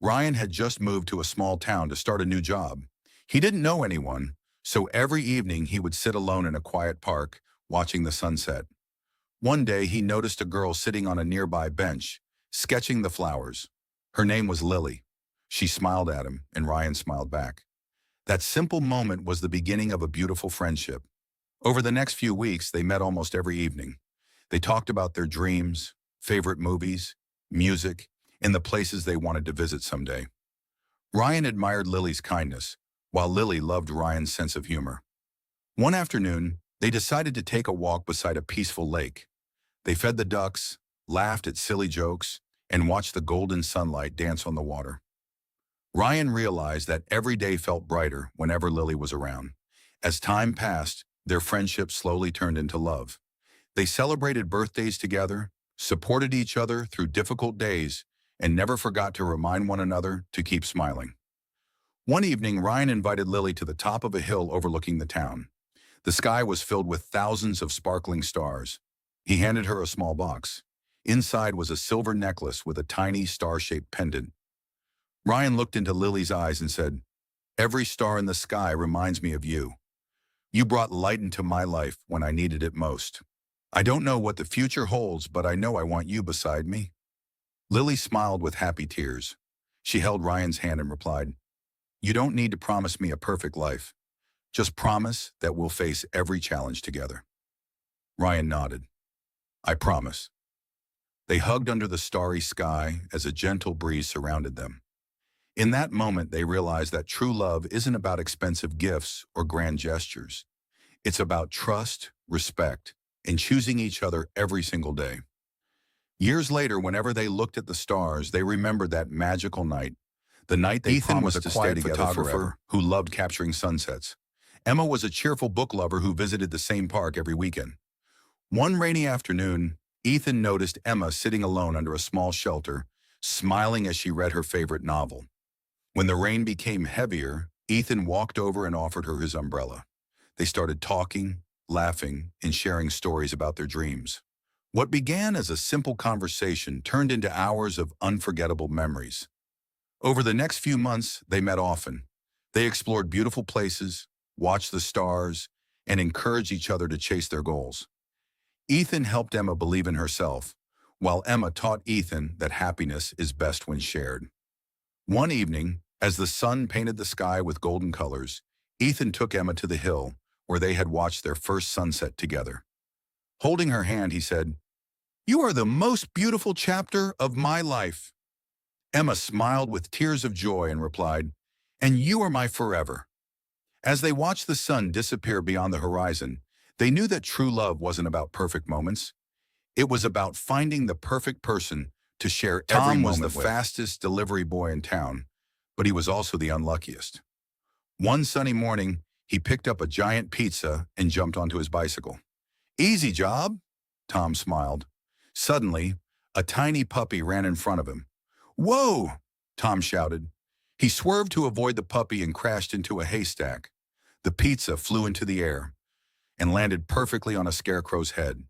Ryan had just moved to a small town to start a new job. He didn't know anyone, so every evening he would sit alone in a quiet park, watching the sunset. One day he noticed a girl sitting on a nearby bench, sketching the flowers. Her name was Lily. She smiled at him, and Ryan smiled back. That simple moment was the beginning of a beautiful friendship. Over the next few weeks, they met almost every evening. They talked about their dreams, favorite movies, music, and the places they wanted to visit someday. Ryan admired Lily's kindness, while Lily loved Ryan's sense of humor. One afternoon, they decided to take a walk beside a peaceful lake. They fed the ducks, laughed at silly jokes, and watched the golden sunlight dance on the water. Ryan realized that every day felt brighter whenever Lily was around. As time passed, their friendship slowly turned into love. They celebrated birthdays together, supported each other through difficult days, and never forgot to remind one another to keep smiling. One evening, Ryan invited Lily to the top of a hill overlooking the town. The sky was filled with thousands of sparkling stars. He handed her a small box. Inside was a silver necklace with a tiny star-shaped pendant. Ryan looked into Lily's eyes and said, "Every star in the sky reminds me of you. You brought light into my life when I needed it most. I don't know what the future holds, but I know I want you beside me." Lily smiled with happy tears. She held Ryan's hand and replied, "You don't need to promise me a perfect life. Just promise that we'll face every challenge together." Ryan nodded. "I promise." They hugged under the starry sky as a gentle breeze surrounded them. In that moment, they realized that true love isn't about expensive gifts or grand gestures. It's about trust, respect, and choosing each other every single day. Years later, whenever they looked at the stars, they remembered that magical night, the night they Ethan was promised a to stay quiet together photographer forever, who loved capturing sunsets. Emma was a cheerful book lover who visited the same park every weekend. One rainy afternoon, Ethan noticed Emma sitting alone under a small shelter, smiling as she read her favorite novel. When the rain became heavier, Ethan walked over and offered her his umbrella. They started talking, laughing, and sharing stories about their dreams. What began as a simple conversation turned into hours of unforgettable memories. Over the next few months, they met often. They explored beautiful places, watched the stars, and encouraged each other to chase their goals. Ethan helped Emma believe in herself, while Emma taught Ethan that happiness is best when shared. One evening, as the sun painted the sky with golden colors, Ethan took Emma to the hill where they had watched their first sunset together. Holding her hand, he said, "You are the most beautiful chapter of my life." Emma smiled with tears of joy and replied, "And you are my forever." As they watched the sun disappear beyond the horizon, they knew that true love wasn't about perfect moments. It was about finding the perfect person to share every Tom moment was the with. fastest Delivery boy in town, but he was also the unluckiest. One sunny morning, he picked up a giant pizza and jumped onto his bicycle. "Easy job," Tom smiled. Suddenly, a tiny puppy ran in front of him. "Whoa!" Tom shouted. He swerved to avoid the puppy and crashed into a haystack. The pizza flew into the air and landed perfectly on a scarecrow's head.